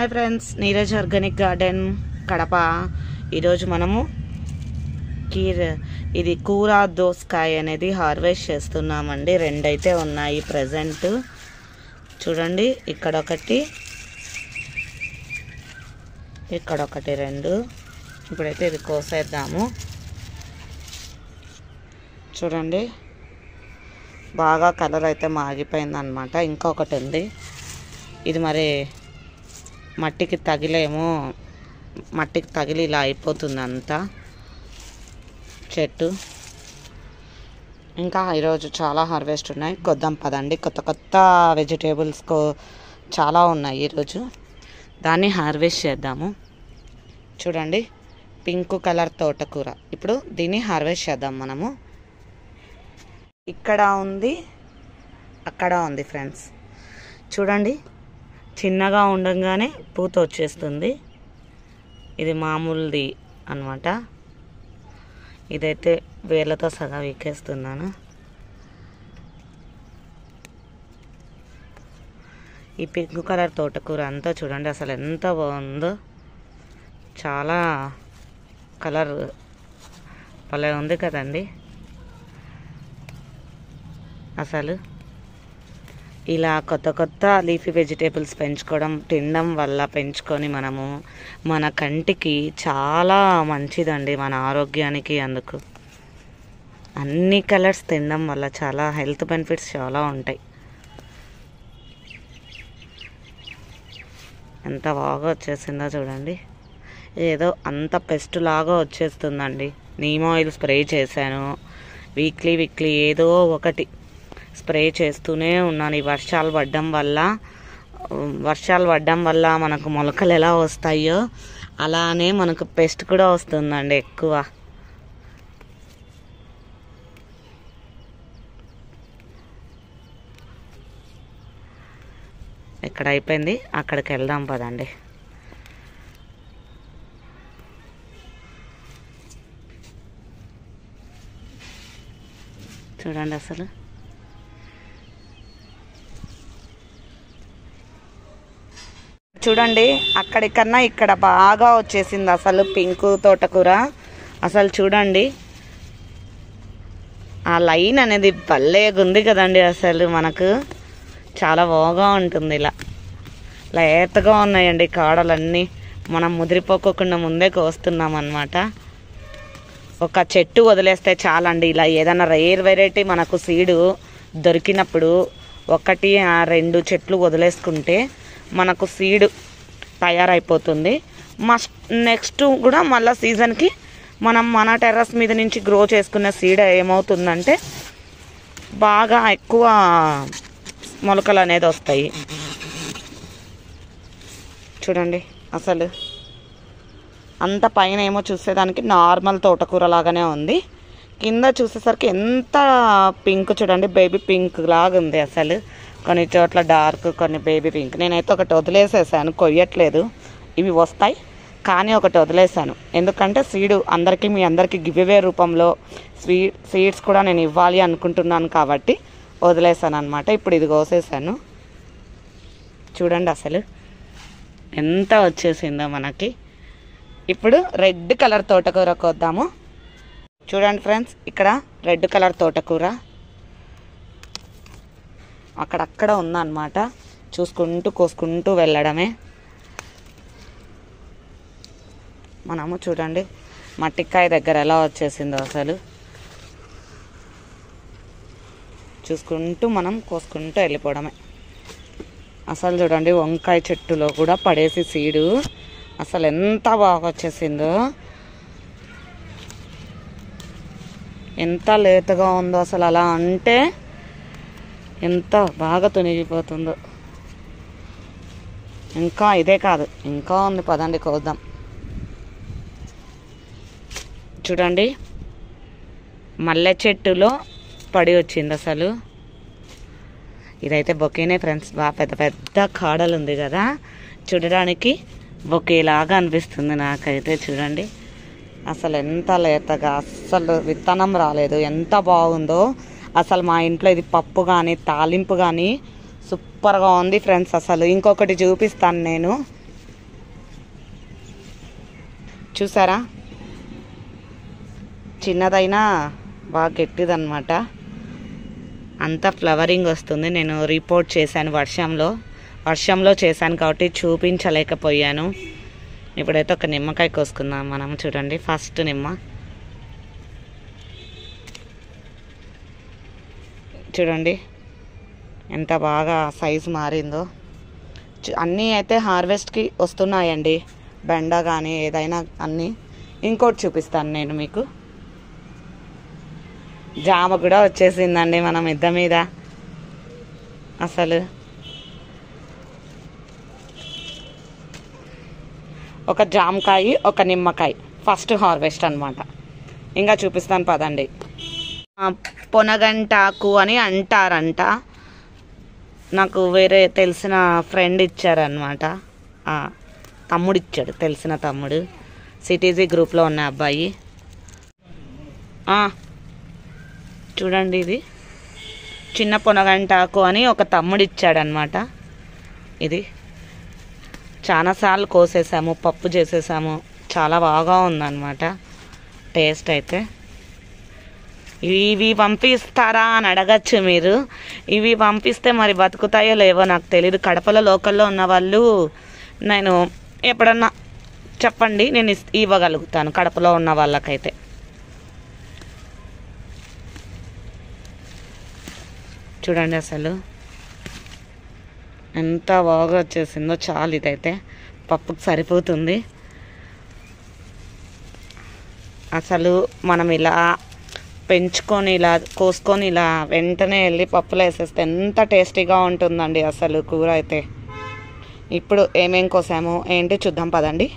Hi friends, Neeraj organic garden Kadapa. ఈరోజు మనము ఇది కూర దోసకాయ అనేది హార్వెస్ట్ చేస్తున్నామండి. రెండైతే ఉన్నాయి ప్రజెంట్. చూడండి, ఇక్కడ ఒకటి, ఇక్కడ ఒకటి, రెండు. ఇప్పుడైతే ఇది కోసేద్దాము. చూడండి, బాగా కలర్ అయితే మాగిపోయింది అన్నమాట. ఇంకొకటి ఉంది, ఇది మరి మట్టికి తగిలి ఇలా అయిపోతుంది అంతా చెట్టు. ఇంకా ఈరోజు చాలా హార్వెస్ట్ ఉన్నాయి. కొద్దాం పదండి. కొత్త కొత్త వెజిటేబుల్స్ చాలా ఉన్నాయి ఈరోజు, దాన్ని హార్వెస్ట్ చేద్దాము. చూడండి, పింక్ కలర్ తోటకూర. ఇప్పుడు దీన్ని హార్వెస్ట్ చేద్దాం మనము. ఇక్కడ ఉంది, అక్కడ ఉంది ఫ్రెండ్స్. చూడండి, చిన్నగా ఉండగానే పూత వచ్చేస్తుంది. ఇది మామూలుది అన్నమాట. ఇదైతే వేళ్ళతో సగం వీకేస్తున్నాను. ఈ పింక్ కలర్ తోటకూర అంతా చూడండి అసలు ఎంత బాగుందో. చాలా కలర్ భలే ఉంది కదండి. అసలు ఇలా కొత్త కొత్త లీఫీ వెజిటేబుల్స్ తినడం వల్ల పెంచుకొని మనము మన కంటికి చాలా మంచిదండి, మన ఆరోగ్యానికి. అందుకు అన్ని కలర్స్ తినడం వల్ల చాలా హెల్త్ బెనిఫిట్స్ చాలా ఉంటాయి. ఎంత బాగా వచ్చేసిందో చూడండి. ఏదో అంత పెస్ట్ లాగా వచ్చేస్తుందండి. నీమ్ ఆయిల్ స్ప్రే చేశాను. వీక్లీ ఏదో ఒకటి స్ప్రే చేస్తూనే ఉన్నాను. ఈ వర్షాలు పడ్డం వల్ల మనకు మొలకలు ఎలా వస్తాయో అలానే మనకు పెస్ట్ కూడా వస్తుందండి ఎక్కువ. ఇక్కడ అయిపోయింది, అక్కడికి వెళ్దాం పదండి. చూడండి అసలు చూడండి, అక్కడికన్నా ఇక్కడ బాగా వచ్చేసింది అసలు పింక్ తోటకూర. అసలు చూడండి, ఆ లైన్ అనేది భలేగా ఉంది కదండి. అసలు మనకు చాలా బాగా ఉంటుంది. ఇలా లేతగా ఉన్నాయండి కాడలన్నీ. మనం ముదిరిపోకుండా ముందే కోస్తున్నాం అన్నమాట. ఒక చెట్టు వదిలేస్తే చాలండి. ఇలా ఏదైనా రేర్ వెరైటీ మనకు సీడు దొరికినప్పుడు 1-2 చెట్లు వదిలేసుకుంటే మనకు సీడ్ తయారైపోతుంది. నెక్స్ట్ కూడా మళ్ళీ సీజన్కి మనం మన టెర్రస్ మీద నుంచి గ్రో చేసుకున్న సీడ్ ఏమవుతుందంటే బాగా ఎక్కువ మొలకలు అనేది వస్తాయి. చూడండి అసలు అంత పైన ఏమో చూసేదానికి నార్మల్ తోటకూర లాగానే ఉంది. కింద చూసేసరికి ఎంత పింక్, చూడండి బేబీ పింక్ లాగా ఉంది. అసలు కొన్ని చోట్ల డార్క్, కొన్ని బేబీ పింక్. నేనైతే ఒకటి వదిలేసేసాను, కొయ్యట్లేదు. ఇవి వస్తాయి కానీ ఒకటి వదిలేసాను. ఎందుకంటే సీడు మీ అందరికీ గివ్వే రూపంలో సీడ్స్ కూడా నేను ఇవ్వాలి అనుకుంటున్నాను కాబట్టి వదిలేసాను అనమాట. ఇప్పుడు ఇది కోసేసాను. చూడండి అసలు ఎంత వచ్చేసిందో మనకి. ఇప్పుడు రెడ్ కలర్ తోటకూర కోద్దాము. చూడండి ఫ్రెండ్స్, ఇక్కడ రెడ్ కలర్ తోటకూర అక్కడక్కడ ఉందన్నమాట. కోసుకుంటూ వెళ్ళడమే మనము. చూడండి మట్టికాయ దగ్గర ఎలా వచ్చేసిందో అసలు. మనం కోసుకుంటూ వెళ్ళిపోవడమే. అసలు చూడండి, వంకాయ చెట్టులో కూడా పడేసి సీడు అసలు ఎంత బాగా వచ్చేసిందో, ఎంత లేతగా ఉందో అసలు. అలా అంటే ఎంత బాగా తునిగిపోతుందో. ఇంకా ఇదే కాదు, ఇంకా ఉంది, పదండి కోద్దాం. చూడండి, మల్లె చెట్టులో పడి వచ్చింది అసలు. ఇదైతే బొకేనే ఫ్రెండ్స్. బాగా పెద్ద పెద్ద కాడలు ఉంది కదా, చూడడానికి బొకేలాగా అనిపిస్తుంది నాకైతే. చూడండి అసలు ఎంత లేతగా, అస్సలు విత్తనం రాలేదు. ఎంత బాగుందో అసలు. మా ఇంట్లో ఇది పప్పు కానీ తాలింపు కానీ సూపర్గా ఉంది ఫ్రెండ్స్. అసలు ఇంకొకటి చూపిస్తాను నేను. చూసారా, చిన్నదైనా బాగా గట్టిదన్నమాట. అంతా ఫ్లవరింగ్ వస్తుంది. నేను రిపోర్ట్ చేశాను వర్షంలో చేశాను కాబట్టి చూపించలేకపోయాను. ఇప్పుడైతే ఒక నిమ్మకాయ కోసుకుందాం మనం. చూడండి, ఫస్ట్ నిమ్మ చూడండి ఎంత బాగా సైజు మారిందో. అన్నీ అయితే హార్వెస్ట్కి వస్తున్నాయండి, బెండ కానీ ఏదైనా అన్నీ. ఇంకోటి చూపిస్తాను నేను మీకు. జామ కూడా వచ్చేసిందండి మన మిద్ద మీద. అసలు ఒక జామకాయ, ఒక నిమ్మకాయ ఫస్ట్ హార్వెస్ట్ అనమాట. ఇంకా చూపిస్తాను పదండి. పొనగంటాకు అని అంటారంట. నాకు వేరే తెలిసిన ఫ్రెండ్ ఇచ్చారనమాట, తమ్ముడు ఇచ్చాడు, తెలిసిన తమ్ముడు, సిటీజీ గ్రూప్లో ఉన్న అబ్బాయి. చూడండి, ఇది చిన్న పొనగంటాకు అని ఒక తమ్ముడు ఇచ్చాడనమాట. ఇది చాలాసార్లు కోసేసాము, పప్పు చేసేసాము, చాలా బాగా ఉందన్నమాట టేస్ట్ అయితే. ఇవి పంపిస్తారా అని అడగచ్చు మీరు. ఇవి పంపిస్తే మరి బతుకుతాయో లేవో నాకు తెలీదు. కడపలో లోకల్లో ఉన్న వాళ్ళు నేను ఎప్పుడన్నా చెప్పండి, నేను ఇవ్వగలుగుతాను కడపలో ఉన్న వాళ్ళకైతే. చూడండి అసలు ఎంత బాగా వచ్చేసిందో. చాలు, ఇదైతే పప్పుకు సరిపోతుంది. అసలు మనం ఇలా పెంచుకొని ఇలా కోసుకొని ఇలా వెంటనే వెళ్ళి పప్పులో వేసేస్తే ఎంత టేస్టీగా ఉంటుందండి అసలు కూర అయితే. ఇప్పుడు ఏమేం కోసామో ఏంటి చూద్దాం పదండి.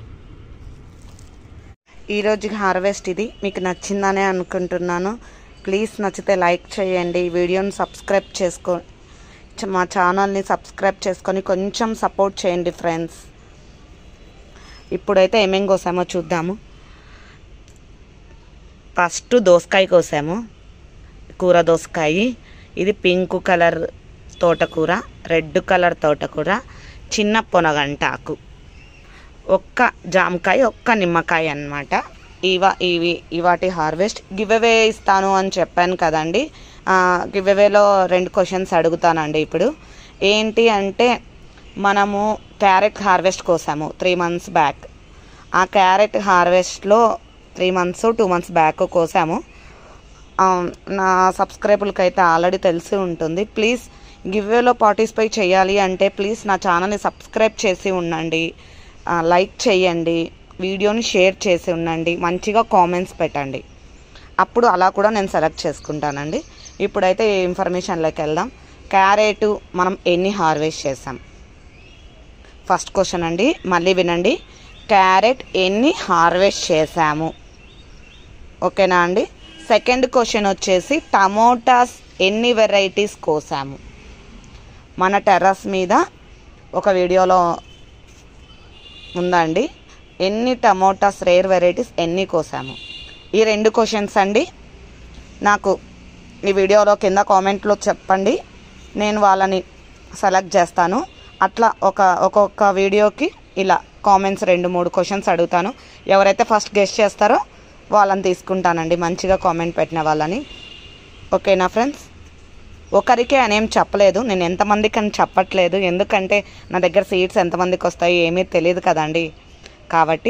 ఈరోజు హార్వెస్ట్ ఇది. మీకు నచ్చిందనే అనుకుంటున్నాను. ప్లీజ్ నచ్చితే లైక్ చేయండి, వీడియోని సబ్స్క్రైబ్ మా ఛానల్ని సబ్స్క్రైబ్ చేసుకొని కొంచెం సపోర్ట్ చేయండి ఫ్రెండ్స్. ఇప్పుడైతే ఏమేం కోసామో చూద్దాము. ఫస్ట్ దోసకాయ కోసాము, కూర దోసకాయ. ఇది పింక్ కలర్ తోటకూర, రెడ్ కలర్ తోటకూర, చిన్న పొనగంటాకు, ఒక్క జామకాయ, ఒక్క నిమ్మకాయ అన్నమాట. ఇవాటి హార్వెస్ట్. గివ్అవే ఇస్తాను అని చెప్పాను కదండి. గివ్అవేలో 2 క్వశ్చన్స్ అడుగుతానండి ఇప్పుడు. ఏంటి అంటే, మనము క్యారెట్ హార్వెస్ట్ కోసాము 3 months బ్యాక్. ఆ క్యారెట్ హార్వెస్ట్లో 3 months 2 months బ్యాక్ కోసాము. నా సబ్స్క్రైబర్లకి అయితే ఆల్రెడీ తెలిసి ఉంటుంది. ప్లీజ్ గివ్వేలో పార్టిసిపేట్ చేయాలి అంటే ప్లీజ్ నా ఛానల్ని సబ్స్క్రైబ్ చేసి ఉండండి, లైక్ చేయండి, వీడియోని షేర్ చేసి ఉండండి, మంచిగా కామెంట్స్ పెట్టండి. అప్పుడు అలా కూడా నేను సెలెక్ట్ చేసుకుంటానండి. ఇప్పుడైతే ఇన్ఫర్మేషన్లోకి వెళ్దాం. క్యారెట్ మనం ఎన్ని హార్వెస్ట్ చేసాం? ఫస్ట్ క్వశ్చన్ అండి, మళ్ళీ వినండి. క్యారెట్ ఎన్ని హార్వెస్ట్ చేసాము? ఓకేనా అండి. సెకండ్ క్వశ్చన్ వచ్చేసి టమోటాస్ ఎన్ని వెరైటీస్ కోసాము? మన టెర్రస్ మీద ఒక వీడియోలో ఉందండి, ఎన్ని టమోటాస్ రేర్ వెరైటీస్ ఎన్ని కోసాము. ఈ 2 క్వశ్చన్స్ అండి. నాకు ఈ వీడియోలో కింద కామెంట్లో చెప్పండి, నేను వాళ్ళని సెలెక్ట్ చేస్తాను. అట్లా ఒక్కొక్క వీడియోకి ఇలా కామెంట్స్ 2-3 క్వశ్చన్స్ అడుగుతాను. ఎవరైతే ఫస్ట్ గెస్ట్ చేస్తారో వాళ్ళని తీసుకుంటానండి, మంచిగా కామెంట్ పెట్టిన వాళ్ళని. ఓకేనా ఫ్రెండ్స్. ఒకరికే అనేం చెప్పలేదు, నేను ఎంతమందికి అని చెప్పట్లేదు, ఎందుకంటే నా దగ్గర సీట్స్ ఎంతమందికి వస్తాయి ఏమీ తెలియదు కదండి. కాబట్టి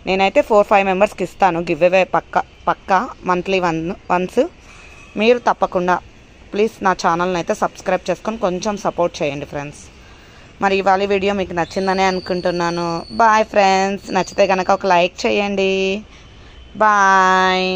నేనైతే 4-5 మెంబర్స్కి ఇస్తాను గివ్అవే పక్కా మంత్లీ వన్స్. మీరు తప్పకుండా ప్లీజ్ నా ఛానల్ని అయితే సబ్స్క్రైబ్ చేసుకొని కొంచెం సపోర్ట్ చేయండి ఫ్రెండ్స్. మరి ఇవాళ వీడియో మీకు నచ్చిందనే అనుకుంటున్నాను. Bye friends. నచ్చితే కనుక ఒక లైక్ చేయండి. బాయ్.